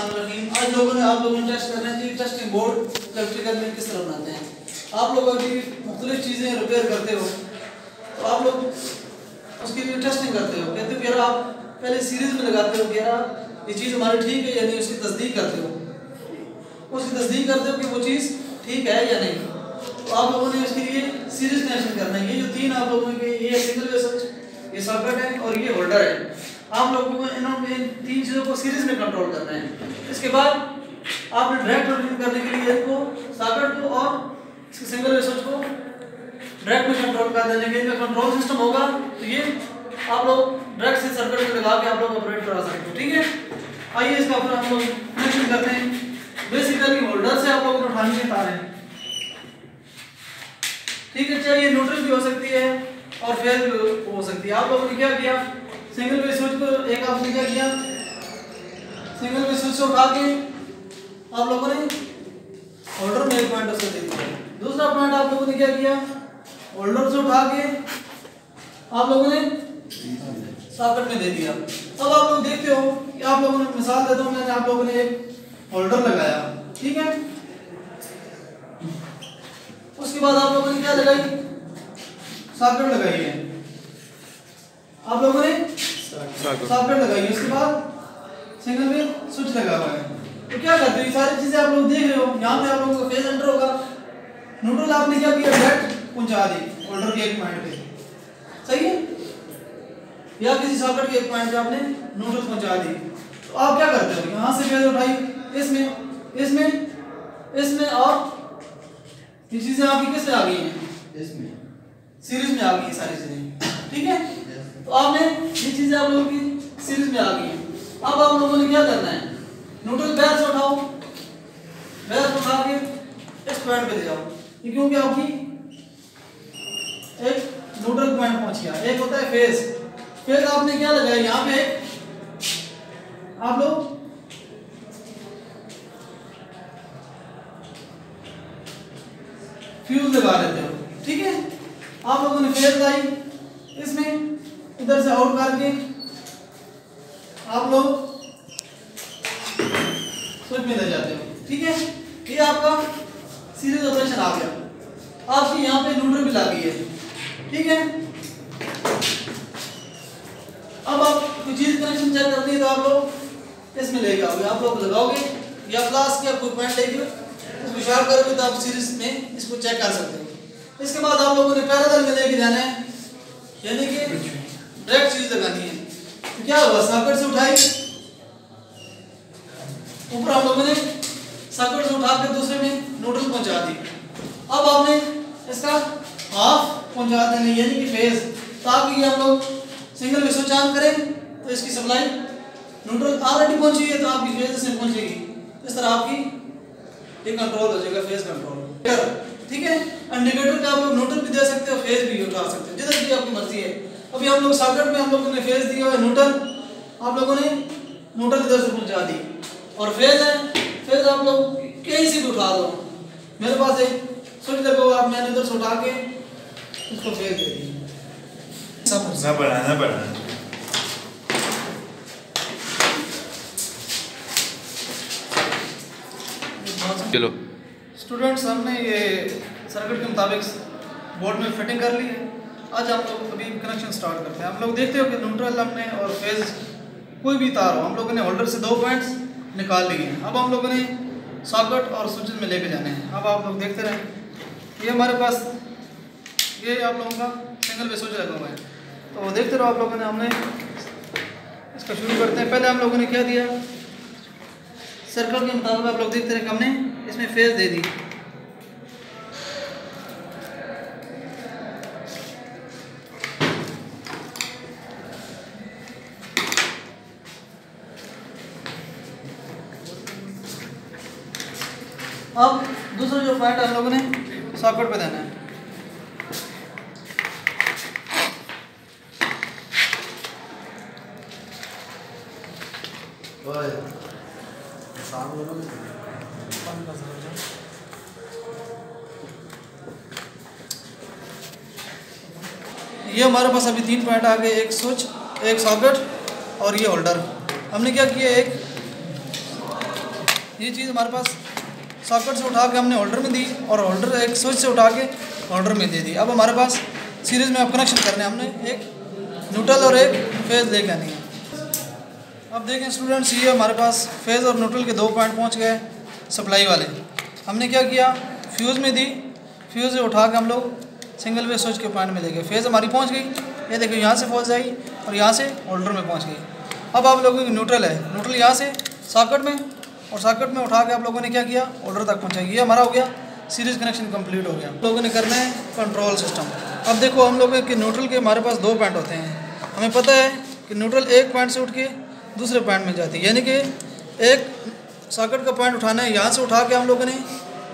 आज लोगों ने आप लोगों ने टेस्ट करना है कि टेस्टिंग बोर्ड इलेक्ट्रिकल में किस तरह बनाते हैं। आप लोग अभी मुख्तलिफ चीज़ें रिपेयर करते हो तो आप लोग उसके लिए टेस्टिंग करते हो, कहते हो कि यार आप पहले सीरीज में लगाते हो कि यार ये चीज़ हमारी ठीक है या नहीं, उसकी तस्दीक करते हो, उसकी तस्दीक करते हो कि वो चीज़ ठीक है या नहीं। तो आप लोगों ने उसके लिए सीरीज कनेक्शन करना है। ये जो तीन आप लोगों के ये सिंगल वे स्विच, ये सॉकेट है और ये होल्डर है, आप लोगों को इन तीन चीज़ों को सीरीज में कंट्रोल करना है। इसके बाद आपने डायरेक्ट रोटेशन करने के लिए इनको सॉकेट को और सिंगल वे स्विच को डायरेक्ट में कंट्रोल कर देने के लिए कंट्रोल सिस्टम होगा, तो ये आप लोग डायरेक्ट से सर्किट में लगा के आप लोग ऑपरेट करा सकते हो। ठीक है, आइए इसका फिर हम लोग कनेक्शन करते हैं। बेसिकली होल्डर से आप लोगों को उठानी है तारें, ठीक है, चाहे ये न्यूट्रल भी हो सकती है और फेज भी हो सकती है। आप लोगों ने क्या किया, सिंगल वे स्विच को एक आपने क्या किया, सिंगल वे स्विच से उठा के आप लोगों ने होल्डर में एक पॉइंट उसको दे दिया। दूसरा पॉइंट आप लोगों ने क्या किया, होल्डर से उठा के आप लोगों ने सॉकेट में दे दिया। अब आप लोग देखते हो कि आप लोगों ने, मिसाल देता हूं मैंने, आप लोगों ने एक होल्डर लगाया, ठीक है, उसके बाद आप लोगों ने क्या लगाई, सॉकेट लगाई है, आप लोगों ने सॉकेट लगाई है, उसके बाद सिंगल वे स्विच लगा हुआ है। तो क्या करते हो, ये सारी चीजें आप लोग देख रहे हो, यहाँ पे आप लोगों का फेज एंटर होगा, न्यूट्रल आपने क्या किया, डायरेक्ट पहुंचा दी होल्डर के एक पॉइंट पे, सही है, या किसी सॉकेट के एक पॉइंट पे आपने न्यूट्रल पहुंचा दी। तो आप क्या करते हो, यहाँ से फेज उठाई, इसमें इसमें इसमें और ये चीजें आपकी किस में आ गई हैं, इसमें सीरीज में आ गई है सारी चीजें, ठीक है। तो आपने ये चीजें आप लोगों की सीरीज में आ गई हैं। अब आप लोगों ने क्या करना है, न्यूट्रल बैर से उठाओ, बैर से उठा के इस पॉइंट पे ले जाओ, ये क्योंकि आपकी एक न्यूट्रल पॉइंट पहुंच गया। एक होता है फेज, फेज आपने क्या लगाया, यहाँ पे आप लोग फ्यूज लगा लेते हो, ठीक है। आप लोगों ने फेज लाई, इसमें इधर से आउट करके आप लोग स्विच में ले जाते हो, ठीक है। ये आपका सीरीज ऑपरेशन आ गया, आपकी यहाँ पे न्यूट्रल भी लगी है, ठीक है। अब आप कोई चीज कनेक्शन चेक करनी है तो आप लोग इसमें लेके आओगे, आप लोग लगाओगे या फ्लास्क या कोई पॉइंट लेके उसको शार्प करोगे तो आप सीरीज में इसको चेक कर सकते हो। इसके बाद आप लोगों ने पैरेलल में लेके जाना है, यानी कि डायरेक्ट चीज लगानी है। तो क्या हुआ, सॉकेट से उठाई, ऊपर हम लोगों ने सॉकेट से उठा के दूसरे में न्यूट्रल पहुंचा दी। अब आपने इसका हाफ पहुंचा देना, यानी कि फेज, ताकि हम लोग सिंगल वे स्विच ऑन करें तो इसकी सप्लाई न्यूट्रल ऑलरेडी पहुंची है तो आपकी फेज से पहुंचेगी, इस तरह आपकी ये कंट्रोल हो जाएगा, फेज कंट्रोल, ठीक है। इंडिकेटर पे आप लोग न्यूट्रल भी दे सकते हो, फेज भी उठा सकते हो, जिधर भी आपकी मर्जी है। अभी हम लोग सॉकेट में हम लोगों ने फेज दिया है न्यूट्रल, आप लोगों ने न्यूट्रल इधर से पहुंचा दी, और फेज है, फेज आप लोग कहीं से भी उठा दो। मेरे पास एक स्विच लगा हुआ, मैंने इधर से उठा के उसको फेज दे दी, ना बढ़ाना चलो स्टूडेंट्स, हमने ये सर्किट के मुताबिक बोर्ड में फिटिंग कर ली है। आज हम लोग अभी कनेक्शन स्टार्ट करते हैं। हम लोग देखते हो कि न्यूट्रल हमने और फेज कोई भी तार हो, हम लोगों ने होल्डर से 2 पॉइंट्स निकाल लिए हैं। अब हम लोगों ने सॉकेट और स्विचेस में लेके जाने हैं। अब आप लोग देखते रहें, ये हमारे पास ये आप लोगों का सिंगल वे स्विच लगा हुआ है, तो देखते रहो आप लोगों ने। हमने इसका शुरू करते हैं। पहले हम लोगों ने क्या दिया, सर्कल के मुताबिक आप लोग देखते रहे, हमने इसमें फेज दे दी, अब दूसरा जो पॉइंट हम लोगों ने सॉकेट पे देना है। ये हमारे पास अभी 3 पॉइंट आ गए, एक स्विच, एक सॉकेट और ये होल्डर। हमने क्या किया, एक ये चीज़ हमारे पास सॉकेट से उठा के हमने होल्डर में दी और होल्डर एक स्विच से उठा के होल्डर में दे दी। अब हमारे पास सीरीज़ में अब कनेक्शन करने हमने एक न्यूट्रल और एक फेज़ लेके आनी है। अब देखें स्टूडेंट्स, ये हमारे पास फेज़ और न्यूट्रल के 2 पॉइंट पहुंच गए सप्लाई वाले। हमने क्या किया, फ्यूज़ में दी, फ्यूज़ से उठा के हम लोग सिंगल वे स्विच के पॉइंट में लेके फेज़ हमारी पहुंच गई। ये देखो यहाँ से फॉल्स आई और यहाँ से होल्डर में पहुँच गई। अब आप लोगों की न्यूट्रल है, न्यूट्रल यहाँ से सॉकेट में और सॉकेट में उठा के आप लोगों ने क्या किया, होल्डर तक पहुँचाई। ये हमारा हो गया सीरीज़ कनेक्शन कंप्लीट हो गया। आप लोगों ने करना है कंट्रोल सिस्टम। अब देखो हम लोगों के न्यूट्रल के हमारे पास 2 पॉइंट होते हैं। हमें पता है कि न्यूट्रल एक पॉइंट से उठ के दूसरे पॉइंट में जाती है, यानी कि एक सॉकेट का पॉइंट उठाना है, यहाँ से उठा के हम लोगों ने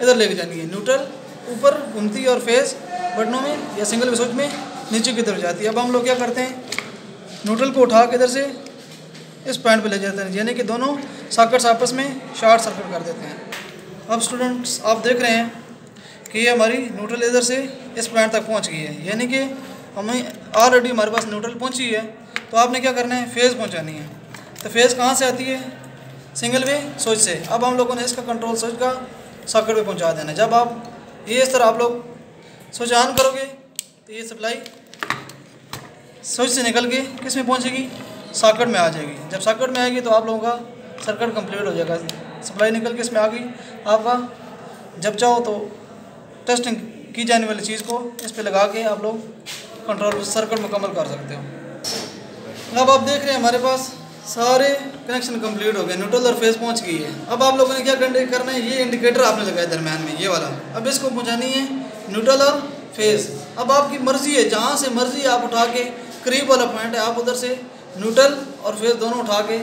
इधर लेके जानी है। न्यूट्रल ऊपर घूमती है और फेज़ बटनों में या सिंगल स्विच में नीचे की तरफ जाती है। अब हम लोग क्या करते हैं, न्यूट्रल को उठा के इधर से इस पॉइंट पे ले जाते हैं, यानी कि दोनों सॉकेट्स आपस में शॉर्ट सर्किट कर देते हैं। अब स्टूडेंट्स आप देख रहे हैं कि ये हमारी न्यूट्रल इधर से इस पॉइंट तक पहुंच गई है, यानी कि हमें ऑलरेडी हमारे पास न्यूट्रल पहुंची है। तो आपने क्या करना है, फेज़ पहुंचानी है। तो फेज़ कहाँ से आती है, सिंगल वे स्विच से। अब हम लोगों ने इसका कंट्रोल स्विच का सॉकेट पे पहुंचा देना है। जब आप ये इस तरह आप लोग स्विच ऑन करोगे तो ये सप्लाई स्विच से निकल के किस में पहुंचेगी, सॉकेट में आ जाएगी। जब सॉकेट में आएगी तो आप लोगों का सर्किट कंप्लीट हो जाएगा। सप्लाई निकल के इसमें आ गई, आपका जब चाहो तो टेस्टिंग की जाने वाली चीज़ को इस पे लगा के आप लोग कंट्रोल सर्किट मुकम्मल कर सकते हो। अब आप देख रहे हैं हमारे पास सारे कनेक्शन कंप्लीट हो गए, न्यूट्रल और फेज़ पहुंच गई है। अब आप लोगों ने क्या करना है, ये इंडिकेटर आपने लगाया दरम्यान में ये वाला, अब इसको पहुंचानी है न्यूट्रल और फेज़। अब आपकी मर्ज़ी है, जहाँ से मर्ज़ी आप उठा के करीब वाला पॉइंट है आप उधर से न्यूट्रल और फेज़ दोनों उठा के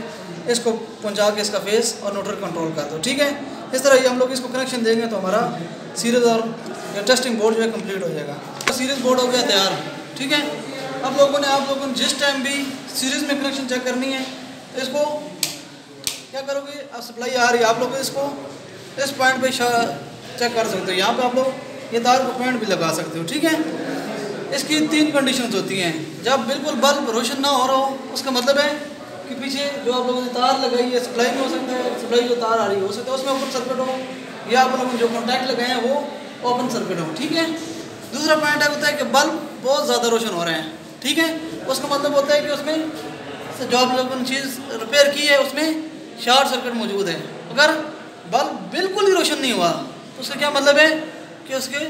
इसको पहुंचा के इसका फेज़ और न्यूट्रल कंट्रोल कर दो, ठीक है। इस तरह ये हम लोग इसको कनेक्शन देंगे तो हमारा सीरीज़ और टेस्टिंग बोर्ड जो है कंप्लीट हो जाएगा। सीरीज़ बोर्ड हो गया तैयार, ठीक है। अब आप लोगों ने जिस टाइम भी सीरीज़ में कनेक्शन चेक करनी है तो इसको क्या करोगे, अब सप्लाई आ रही है, आप लोग इसको इस पॉइंट पे चेक कर सकते हो। यहाँ पे आप लोग ये तार को पॉइंट भी लगा सकते हो, ठीक है। इसकी 3 कंडीशंस होती हैं। जब बिल्कुल बल्ब रोशन ना हो रहा हो, उसका मतलब है कि पीछे जो आप लोगों ने तार लगाई है सप्लाई में हो सकता है, सप्लाई जो तार आ रही हो सकता है उसमें ओपन सर्किट हो, या आप लोगों ने जो कॉन्टैक्ट लगाए हैं वो ओपन सर्किट हो, ठीक है। दूसरा पॉइंट होता है कि बल्ब बहुत ज़्यादा रोशन हो रहे हैं, ठीक है। उसका मतलब होता है कि उसमें जो आप लोगों ने चीज़ रिपेयर की है उसमें शॉर्ट सर्किट मौजूद है। अगर बल्ब बिल्कुल ही रोशन नहीं हुआ तो उसका क्या मतलब है कि उसके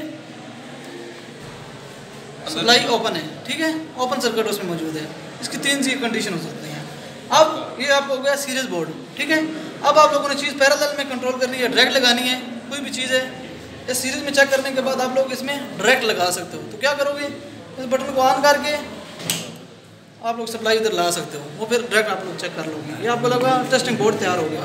सप्लाई ओपन है, ठीक है, ओपन सर्किट उसमें मौजूद है। इसकी 3 सी कंडीशन हो सकती हैं। अब ये आपको हो गया सीरीज़ बोर्ड, ठीक है। अब आप लोगों ने चीज़ पैरेलल में कंट्रोल करनी है, डायरेक्ट लगानी है, कोई भी चीज़ है इस सीरीज़ में चेक करने के बाद आप लोग इसमें डायरेक्ट लगा सकते हो। तो क्या करोगे, इस बटन को ऑन करके आप लोग सप्लाई इधर ला सकते हो, वो फिर डायरेक्ट आप लोग चेक कर लोगे। ये आपको लगा टेस्टिंग बोर्ड तैयार हो गया।